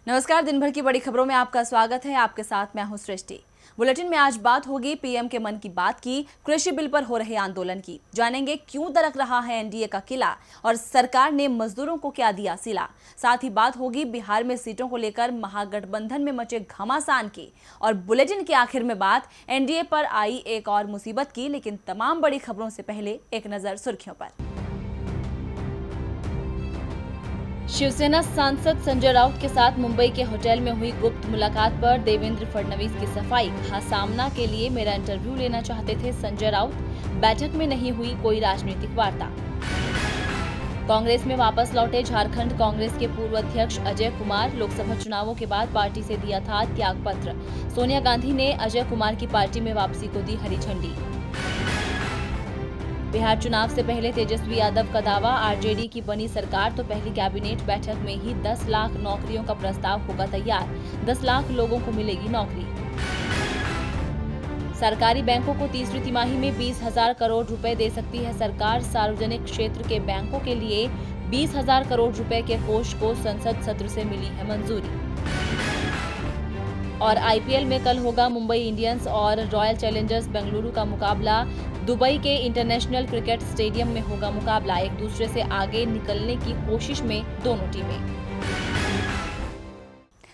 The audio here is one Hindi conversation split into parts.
नमस्कार। दिन भर की बड़ी खबरों में आपका स्वागत है। आपके साथ मैं हूं सृष्टि। बुलेटिन में आज बात होगी पीएम के मन की बात की, कृषि बिल पर हो रहे आंदोलन की। जानेंगे क्यों दरक रहा है एनडीए का किला और सरकार ने मजदूरों को क्या दिया सिला। साथ ही बात होगी बिहार में सीटों को लेकर महागठबंधन में मचे घमासान की। और बुलेटिन के आखिर में बात एनडीए पर आई एक और मुसीबत की। लेकिन तमाम बड़ी खबरों से पहले एक नजर सुर्खियों पर। शिवसेना सांसद संजय राउत के साथ मुंबई के होटल में हुई गुप्त मुलाकात पर देवेंद्र फडणवीस की सफाई। कहा, सामना के लिए मेरा इंटरव्यू लेना चाहते थे संजय राउत। बैठक में नहीं हुई कोई राजनीतिक वार्ता। कांग्रेस में वापस लौटे झारखंड कांग्रेस के पूर्व अध्यक्ष अजय कुमार। लोकसभा चुनावों के बाद पार्टी से दिया था त्याग पत्र। सोनिया गांधी ने अजय कुमार की पार्टी में वापसी को दी हरी झंडी। बिहार चुनाव से पहले तेजस्वी यादव का दावा, आरजेडी की बनी सरकार तो पहली कैबिनेट बैठक में ही 10 लाख नौकरियों का प्रस्ताव होगा तैयार। 10 लाख लोगों को मिलेगी नौकरी। सरकारी बैंकों को तीसरी तिमाही में 20,000 करोड़ रुपए दे सकती है सरकार। सार्वजनिक क्षेत्र के बैंकों के लिए 20,000 करोड़ रुपए के कोष को संसद सत्र से मिली है मंजूरी। और आईपीएल में कल होगा मुंबई इंडियंस और रॉयल चैलेंजर्स बेंगलुरु का मुकाबला। दुबई के इंटरनेशनल क्रिकेट स्टेडियम में होगा मुकाबला। एक दूसरे से आगे निकलने की कोशिश में दोनों टीमें।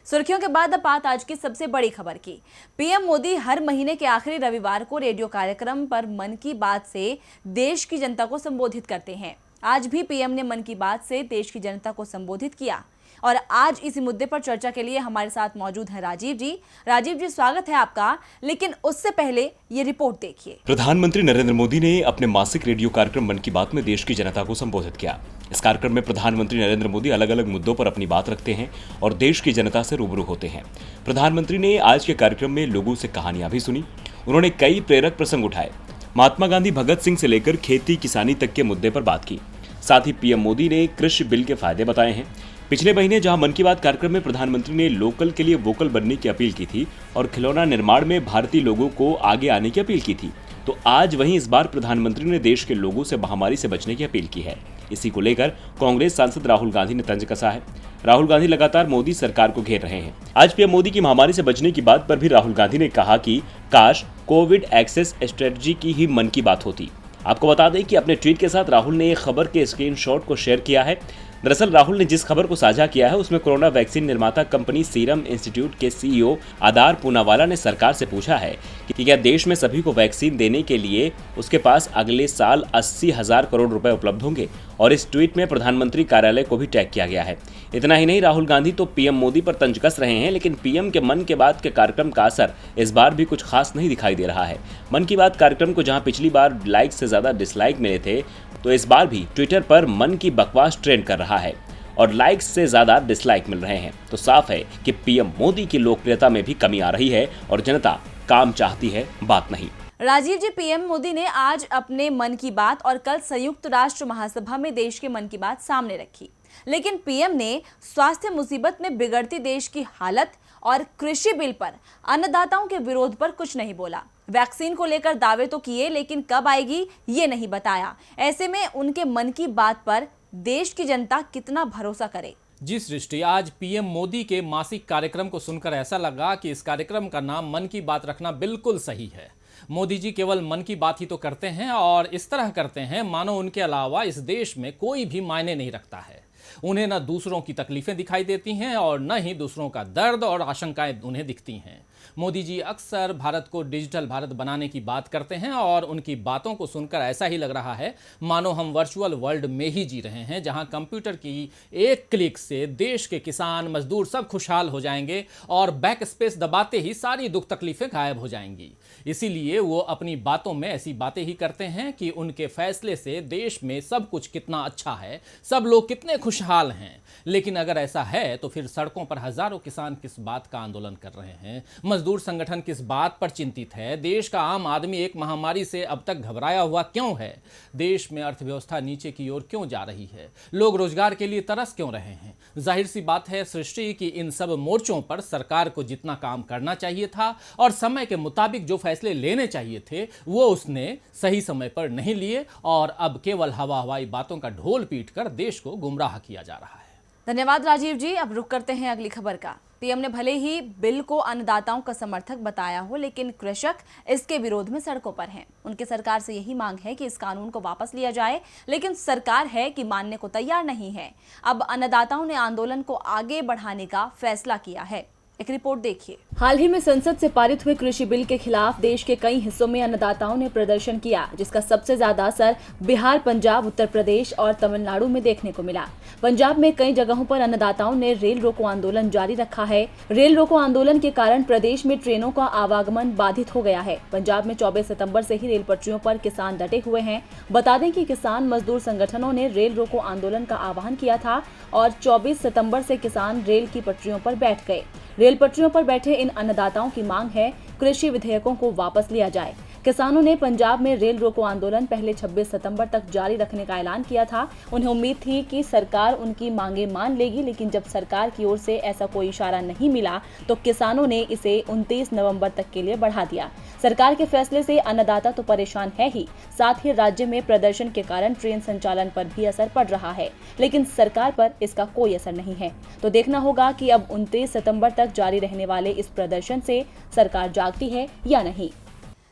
सुर्खियों के बाद अब बात आज की सबसे बड़ी खबर की। पीएम मोदी हर महीने के आखिरी रविवार को रेडियो कार्यक्रम पर मन की बात से देश की जनता को संबोधित करते हैं। आज भी पीएम ने मन की बात से देश की जनता को संबोधित किया और आज इसी मुद्दे पर चर्चा के लिए हमारे साथ मौजूद हैं राजीव जी। राजीव जी, स्वागत है आपका। लेकिन उससे पहले ये रिपोर्ट देखिए। प्रधानमंत्री नरेंद्र मोदी ने अपने मासिक रेडियो कार्यक्रम मन की बात में देश की जनता को संबोधित किया। इस कार्यक्रम में प्रधानमंत्री नरेंद्र मोदी अलग अलग मुद्दों पर अपनी बात रखते हैं और देश की जनता से रूबरू होते हैं। प्रधानमंत्री ने आज के कार्यक्रम में लोगों से कहानियां भी सुनी। उन्होंने कई प्रेरक प्रसंग उठाए। महात्मा गांधी, भगत सिंह से लेकर खेती किसानी तक के मुद्दे पर बात की। साथ ही पीएम मोदी ने कृषि बिल के फायदे बताए हैं। पिछले महीने जहां मन की बात कार्यक्रम में प्रधानमंत्री ने लोकल के लिए वोकल बनने की अपील की थी और खिलौना निर्माण में भारतीय लोगों को आगे आने की अपील की थी, तो आज वहीं इस बार प्रधानमंत्री ने देश के लोगों से महामारी से बचने की अपील की है। इसी को लेकर कांग्रेस सांसद राहुल गांधी ने तंज कसा है। राहुल गांधी लगातार मोदी सरकार को घेर रहे हैं। आज पीएम मोदी की महामारी से बचने की बात पर भी राहुल गांधी ने कहा कि काश कोविड एक्सेस स्ट्रेटजी की ही मन की बात होती। आपको बता दें कि अपने ट्वीट के साथ राहुल ने एक खबर के स्क्रीनशॉट को शेयर किया है। दरअसल राहुल ने जिस खबर को साझा किया है उसमें कोरोना वैक्सीन निर्माता कंपनी सीरम इंस्टीट्यूट के सीईओ आदार पूनावाला ने सरकार से पूछा है कि क्या देश में सभी को वैक्सीन देने के लिए उसके पास अगले साल 80,000 करोड़ रुपए उपलब्ध होंगे। और इस ट्वीट में प्रधानमंत्री कार्यालय को भी टैग किया गया है। इतना ही नहीं, राहुल गांधी तो पीएम मोदी पर तंज कस रहे हैं, लेकिन पीएम के मन के बात के कार्यक्रम का असर इस बार भी कुछ खास नहीं दिखाई दे रहा है। मन की बात कार्यक्रम को जहां पिछली बार लाइक से ज्यादा डिसलाइक मिले थे, तो इस बार भी ट्विटर पर मन की बकवास ट्रेंड कर रहा है और लाइक्स से ज्यादा डिसलाइक मिल रहे हैं। तो साफ है कि पीएम मोदी की लोकप्रियता में भी कमी आ रही है और जनता काम चाहती है, बात नहीं। राजीव जी, पीएम मोदी ने आज अपने मन की बात और कल संयुक्त राष्ट्र महासभा में देश के मन की बात सामने रखी। लेकिन पीएम ने स्वास्थ्य मुसीबत में बिगड़ती देश की हालत और कृषि बिल पर अन्नदाताओं के विरोध पर कुछ नहीं बोला। वैक्सीन को लेकर दावे तो किए, लेकिन कब आएगी ये नहीं बताया। ऐसे में उनके मन की बात पर देश की जनता कितना भरोसा करे। जी सृष्टि, आज पीएम मोदी के मासिक कार्यक्रम को सुनकर ऐसा लगा कि इस कार्यक्रम का नाम मन की बात रखना बिल्कुल सही है। मोदी जी केवल मन की बात ही तो करते हैं और इस तरह करते हैं मानो उनके अलावा इस देश में कोई भी मायने नहीं रखता है। उन्हें न दूसरों की तकलीफें दिखाई देती हैं और न ही दूसरों का दर्द और आशंकाएं उन्हें दिखती हैं। मोदी जी अक्सर भारत को डिजिटल भारत बनाने की बात करते हैं और उनकी बातों को सुनकर ऐसा ही लग रहा है मानो हम वर्चुअल वर्ल्ड में ही जी रहे हैं, जहां कंप्यूटर की एक क्लिक से देश के किसान मजदूर सब खुशहाल हो जाएंगे और बैक स्पेस दबाते ही सारी दुख तकलीफें गायब हो जाएंगी। इसीलिए वो अपनी बातों में ऐसी बातें ही करते हैं कि उनके फैसले से देश में सब कुछ कितना अच्छा है, सब लोग कितने खुशहाल हैं। लेकिन अगर ऐसा है तो फिर सड़कों पर हजारों किसान किस बात का आंदोलन कर रहे हैं, मजदूर संगठन किस बात पर चिंतित है, देश का आम आदमी एक महामारी से अब तक घबराया हुआ क्यों है, देश में अर्थव्यवस्था नीचे की ओर क्यों जा रही है, लोग रोजगार के लिए तरस क्यों रहे हैं। जाहिर सी बात है सृष्टि की इन सब मोर्चों पर सरकार को जितना काम करना चाहिए था और समय के मुताबिक जो फैसले लेने चाहिए थे वो उसने सही समय पर नहीं लिए और अब केवल हवाई बातों का ढोल पीट कर देश को गुमराह किया जा रहा है। धन्यवाद राजीव जी। अब रुक करते हैं अगली खबर का। पीएम ने भले ही बिल को अन्नदाताओं का समर्थक बताया हो, लेकिन कृषक इसके विरोध में सड़कों पर हैं। उनकी सरकार से यही मांग है कि इस कानून को वापस लिया जाए, लेकिन सरकार है कि मानने को तैयार नहीं है। अब अन्नदाताओं ने आंदोलन को आगे बढ़ाने का फैसला किया है। एक रिपोर्ट देखिए। हाल ही में संसद से पारित हुए कृषि बिल के खिलाफ देश के कई हिस्सों में अन्नदाताओं ने प्रदर्शन किया, जिसका सबसे ज्यादा असर बिहार, पंजाब, उत्तर प्रदेश और तमिलनाडु में देखने को मिला। पंजाब में कई जगहों पर अन्नदाताओं ने रेल रोको आंदोलन जारी रखा है। रेल रोको आंदोलन के कारण प्रदेश में ट्रेनों का आवागमन बाधित हो गया है। पंजाब में 24 सितंबर से ही रेल पटरियों पर किसान डटे हुए हैं। बता दें कि किसान मजदूर संगठनों ने रेल रोको आंदोलन का आह्वान किया था और 24 सितंबर से किसान रेल की पटरियों पर बैठ गए। रेल पटरियों पर बैठे इन अन्नदाताओं की मांग है कृषि विधेयकों को वापस लिया जाए। किसानों ने पंजाब में रेल रोको आंदोलन पहले 26 सितंबर तक जारी रखने का ऐलान किया था। उन्हें उम्मीद थी कि सरकार उनकी मांगें मान लेगी, लेकिन जब सरकार की ओर से ऐसा कोई इशारा नहीं मिला तो किसानों ने इसे 29 नवंबर तक के लिए बढ़ा दिया। सरकार के फैसले से अन्नदाता तो परेशान है ही, साथ ही राज्य में प्रदर्शन के कारण ट्रेन संचालन पर भी असर पड़ रहा है, लेकिन सरकार पर इसका कोई असर नहीं है। तो देखना होगा कि अब 29 सितंबर तक जारी रहने वाले इस प्रदर्शन से सरकार जागती है या नहीं।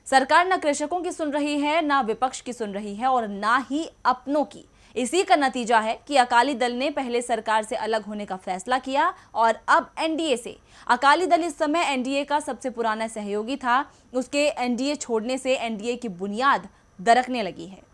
सरकार न कृषकों की सुन रही है, न विपक्ष की सुन रही है और न ही अपनों की। इसी का नतीजा है कि अकाली दल ने पहले सरकार से अलग होने का फैसला किया और अब एनडीए से। अकाली दल इस समय एनडीए का सबसे पुराना सहयोगी था। उसके एनडीए छोड़ने से एनडीए की बुनियाद दरकने लगी है।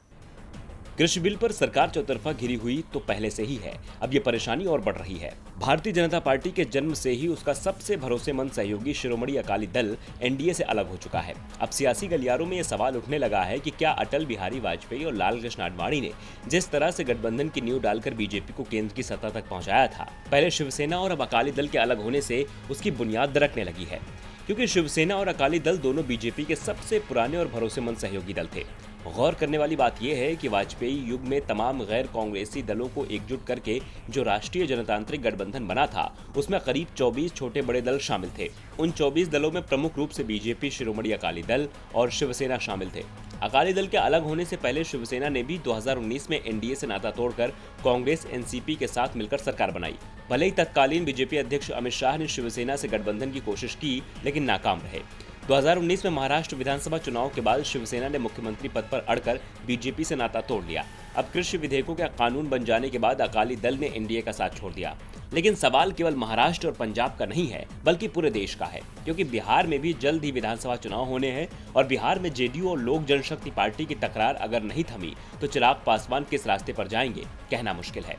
कृषि बिल पर सरकार चौतरफा घिरी हुई तो पहले से ही है, अब ये परेशानी और बढ़ रही है। भारतीय जनता पार्टी के जन्म से ही उसका सबसे भरोसेमंद सहयोगी शिरोमणि अकाली दल एनडीए से अलग हो चुका है। अब सियासी गलियारों में ये सवाल उठने लगा है कि क्या अटल बिहारी वाजपेयी और लाल कृष्ण आडवाणी ने जिस तरह से गठबंधन की नींव डालकर बीजेपी को केंद्र की सत्ता तक पहुंचाया था, पहले शिवसेना और अब अकाली दल के अलग होने से उसकी बुनियाद दरकने लगी है। क्योंकि शिवसेना और अकाली दल दोनों बीजेपी के सबसे पुराने और भरोसेमंद सहयोगी दल थे। गौर करने वाली बात यह है कि वाजपेयी युग में तमाम गैर कांग्रेसी दलों को एकजुट करके जो राष्ट्रीय जनतांत्रिक गठबंधन बना था, उसमें करीब 24 छोटे बड़े दल शामिल थे। उन 24 दलों में प्रमुख रूप से बीजेपी, शिरोमणि अकाली दल और शिवसेना शामिल थे। अकाली दल के अलग होने से पहले शिवसेना ने भी 2019 में एनडीए से नाता तोड़कर कांग्रेस, एनसीपी के साथ मिलकर सरकार बनाई। भले ही तत्कालीन बीजेपी अध्यक्ष अमित शाह ने शिवसेना से गठबंधन की कोशिश की, लेकिन नाकाम रहे। 2019 में महाराष्ट्र विधानसभा चुनाव के बाद शिवसेना ने मुख्यमंत्री पद पर अड़कर बीजेपी से नाता तोड़ लिया। अब कृषि विधेयकों का कानून बन जाने के बाद अकाली दल ने एनडीए का साथ छोड़ दिया। लेकिन सवाल केवल महाराष्ट्र और पंजाब का नहीं है, बल्कि पूरे देश का है, क्योंकि बिहार में भी जल्द ही विधानसभा चुनाव होने हैं और बिहार में जेडीयू और लोक जनशक्ति पार्टी की तकरार अगर नहीं थमी तो चिराग पासवान किस रास्ते पर जाएंगे, कहना मुश्किल है।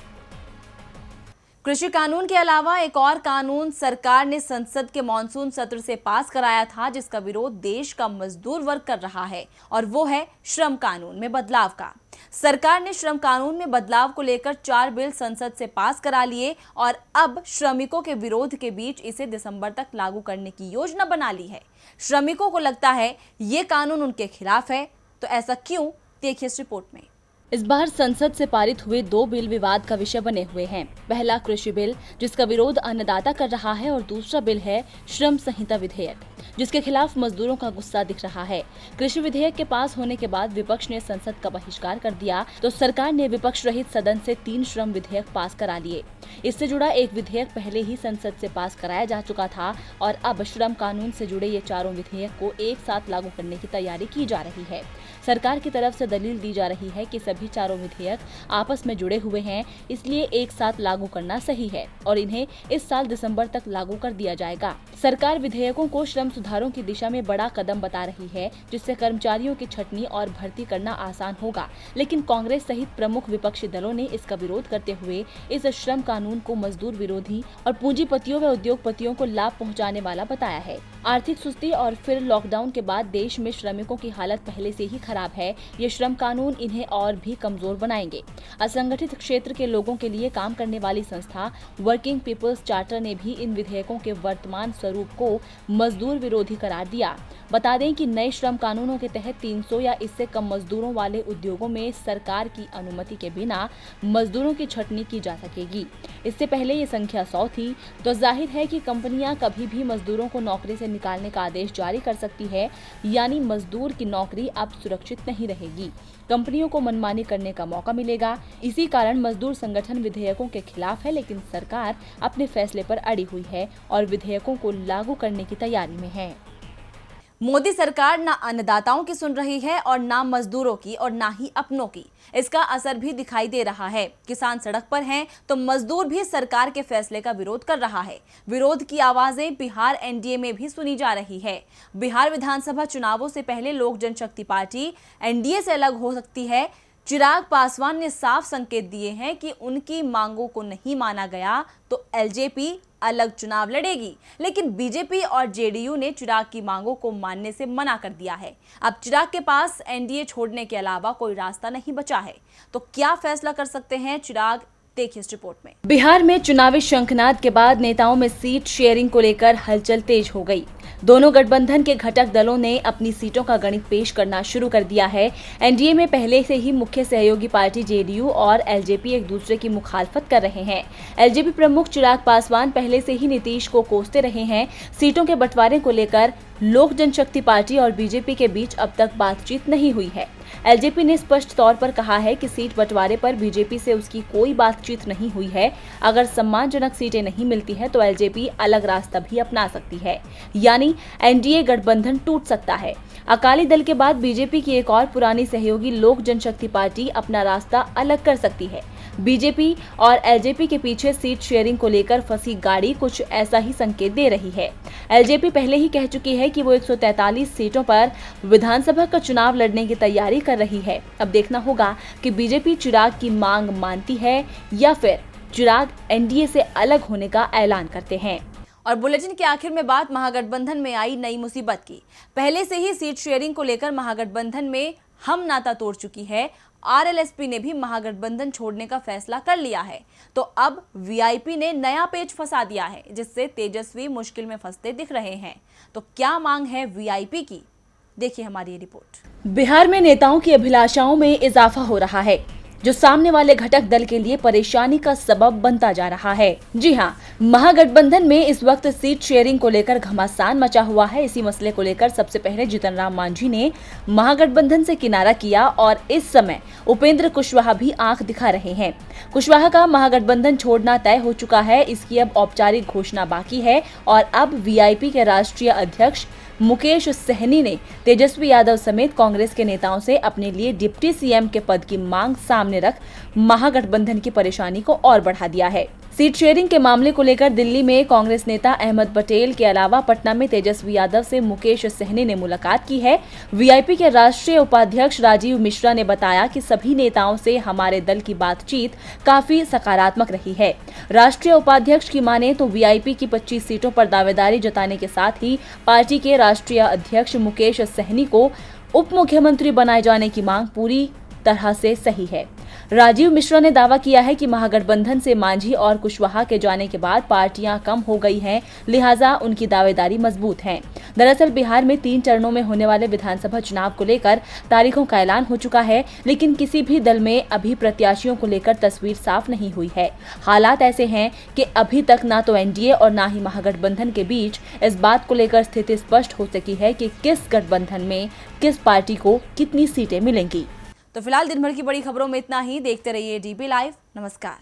कृषि कानून के अलावा एक और कानून सरकार ने संसद के मॉनसून सत्र से पास कराया था, जिसका विरोध देश का मजदूर वर्ग कर रहा है, और वो है श्रम कानून में बदलाव का। सरकार ने श्रम कानून में बदलाव को लेकर 4 बिल संसद से पास करा लिए और अब श्रमिकों के विरोध के बीच इसे दिसंबर तक लागू करने की योजना बना ली है। श्रमिकों को लगता है ये कानून उनके खिलाफ है, तो ऐसा क्यों, देखिए इस रिपोर्ट में। इस बार संसद से पारित हुए 2 बिल विवाद का विषय बने हुए हैं। पहला कृषि बिल, जिसका विरोध अन्नदाता कर रहा है, और दूसरा बिल है श्रम संहिता विधेयक, जिसके खिलाफ मजदूरों का गुस्सा दिख रहा है। कृषि विधेयक के पास होने के बाद विपक्ष ने संसद का बहिष्कार कर दिया, तो सरकार ने विपक्ष रहित सदन से 3 श्रम विधेयक पास करा लिए। इससे जुड़ा एक विधेयक पहले ही संसद से पास कराया जा चुका था और अब श्रम कानून से जुड़े ये चारों विधेयक को एक साथ लागू करने की तैयारी की जा रही है। सरकार की तरफ से दलील दी जा रही है कि सभी चारों विधेयक आपस में जुड़े हुए हैं, इसलिए एक साथ लागू करना सही है और इन्हें इस साल दिसंबर तक लागू कर दिया जाएगा। सरकार विधेयकों को श्रम सुधारों की दिशा में बड़ा कदम बता रही है, जिससे कर्मचारियों की छटनी और भर्ती करना आसान होगा। लेकिन कांग्रेस सहित प्रमुख विपक्षी दलों ने इसका विरोध करते हुए इस श्रम कानून को मजदूर विरोधी और पूंजीपतियों व उद्योगपतियों को लाभ पहुंचाने वाला बताया है। आर्थिक सुस्ती और फिर लॉकडाउन के बाद देश में श्रमिकों की हालत पहले से ही खराब है। ये श्रम कानून इन्हें और भी कमजोर बनाएंगे। असंगठित क्षेत्र के लोगों के लिए काम करने वाली संस्था वर्किंग पीपल्स चार्टर ने भी इन विधेयकों के वर्तमान स्वरूप को मजदूर मजदूर विरोधी करार दिया। बता दें कि नए श्रम कानूनों के तहत 300 या इससे कम मजदूरों वाले उद्योगों में सरकार की अनुमति के बिना मजदूरों की छंटनी की जा सकेगी। इससे पहले ये संख्या 100 थी, तो जाहिर है कि कंपनियां कभी भी मजदूरों को नौकरी से निकालने का आदेश जारी कर सकती है, यानी मजदूर की नौकरी अब सुरक्षित नहीं रहेगी। कंपनियों को मनमानी करने का मौका मिलेगा। इसी कारण मजदूर संगठन विधेयकों के खिलाफ है, लेकिन सरकार अपने फैसले पर अड़ी हुई है और विधेयकों को लागू करने की तैयारी में है। मोदी सरकार ना अन्नदाताओं की सुन रही है और ना मजदूरों की और ना ही अपनों की। इसका असर भी दिखाई दे रहा है। किसान सड़क पर हैं तो मजदूर भी सरकार के फैसले का विरोध कर रहा है। विरोध की आवाजें बिहार एनडीए में भी सुनी जा रही है। बिहार विधानसभा चुनावों से पहले लोक जनशक्ति पार्टी एनडीए से अलग हो सकती है। चिराग पासवान ने साफ संकेत दिए हैं कि उनकी मांगों को नहीं माना गया तो एलजेपी अलग चुनाव लड़ेगी, लेकिन बीजेपी और जेडीयू ने चिराग की मांगों को मानने से मना कर दिया है। अब चिराग के पास एनडीए छोड़ने के अलावा कोई रास्ता नहीं बचा है। तो क्या फैसला कर सकते हैं चिराग, देखिए इस रिपोर्ट में। बिहार में चुनावी शंखनाद के बाद नेताओं में सीट शेयरिंग को लेकर हलचल तेज हो गई। दोनों गठबंधन के घटक दलों ने अपनी सीटों का गणित पेश करना शुरू कर दिया है। एनडीए में पहले से ही मुख्य सहयोगी पार्टी जेडीयू और एलजेपी एक दूसरे की मुखालफत कर रहे हैं। एलजेपी प्रमुख चिराग पासवान पहले से ही नीतीश को कोसते रहे हैं। सीटों के बंटवारे को लेकर लोक जनशक्ति पार्टी और बीजेपी के बीच अब तक बातचीत नहीं हुई है। एलजेपी ने स्पष्ट तौर पर कहा है कि सीट बंटवारे पर बीजेपी से उसकी कोई बातचीत नहीं हुई है। अगर सम्मानजनक सीटें नहीं मिलती हैं तो एलजेपी अलग रास्ता भी अपना सकती है, यानी एनडीए गठबंधन टूट सकता है। अकाली दल के बाद बीजेपी की एक और पुरानी सहयोगी लोक जनशक्ति पार्टी अपना रास्ता अलग कर सकती है। बीजेपी और एलजेपी के पीछे सीट शेयरिंग को लेकर फंसी गाड़ी कुछ ऐसा ही संकेत दे रही है। एलजेपी पहले ही कह चुकी है कि वो 143 सीटों पर विधानसभा का चुनाव लड़ने की तैयारी कर रही है। अब देखना होगा कि बीजेपी चिराग की मांग मानती है या फिर चिराग एनडीए से अलग होने का ऐलान करते हैं। और बुलेटिन के आखिर में बात महागठबंधन में आई नई मुसीबत की। पहले से ही सीट शेयरिंग को लेकर महागठबंधन में हम नाता तोड़ चुकी है। आरएलएसपी ने भी महागठबंधन छोड़ने का फैसला कर लिया है। तो अब वीआईपी ने नया पेच फंसा दिया है, जिससे तेजस्वी मुश्किल में फंसते दिख रहे हैं। तो क्या मांग है वीआईपी की, देखिए हमारी ये रिपोर्ट। बिहार में नेताओं की अभिलाषाओं में इजाफा हो रहा है, जो सामने वाले घटक दल के लिए परेशानी का सबब बनता जा रहा है। जी हाँ, महागठबंधन में इस वक्त सीट शेयरिंग को लेकर घमासान मचा हुआ है। इसी मसले को लेकर सबसे पहले जीतन राम मांझी ने महागठबंधन से किनारा किया और इस समय उपेंद्र कुशवाहा भी आंख दिखा रहे हैं। कुशवाहा का महागठबंधन छोड़ना तय हो चुका है। इसकी अब औपचारिक घोषणा बाकी है और अब वीआईपी के राष्ट्रीय अध्यक्ष मुकेश सहनी ने तेजस्वी यादव समेत कांग्रेस के नेताओं से अपने लिए डिप्टी सीएम के पद की मांग सामने रख महागठबंधन की परेशानी को और बढ़ा दिया है। सीट शेयरिंग के मामले को लेकर दिल्ली में कांग्रेस नेता अहमद पटेल के अलावा पटना में तेजस्वी यादव से मुकेश सहनी ने मुलाकात की है। वीआईपी के राष्ट्रीय उपाध्यक्ष राजीव मिश्रा ने बताया कि सभी नेताओं से हमारे दल की बातचीत काफी सकारात्मक रही है। राष्ट्रीय उपाध्यक्ष की माने तो वीआईपी की 25 सीटों पर दावेदारी जताने के साथ ही पार्टी के राष्ट्रीय अध्यक्ष मुकेश सहनी को उप मुख्यमंत्री बनाए जाने की मांग पूरी तरह से सही है। राजीव मिश्रा ने दावा किया है कि महागठबंधन से मांझी और कुशवाहा के जाने के बाद पार्टियां कम हो गई हैं, लिहाजा उनकी दावेदारी मजबूत है। दरअसल बिहार में 3 चरणों में होने वाले विधानसभा चुनाव को लेकर तारीखों का ऐलान हो चुका है, लेकिन किसी भी दल में अभी प्रत्याशियों को लेकर तस्वीर साफ नहीं हुई है। हालात ऐसे हैं कि अभी तक ना तो एनडीए और ना ही महागठबंधन के बीच इस बात को लेकर स्थिति स्पष्ट हो सकी है कि किस गठबंधन में किस पार्टी को कितनी सीटें मिलेंगी। तो फिलहाल दिन भर की बड़ी खबरों में इतना ही। देखते रहिए डीबी लाइव। नमस्कार।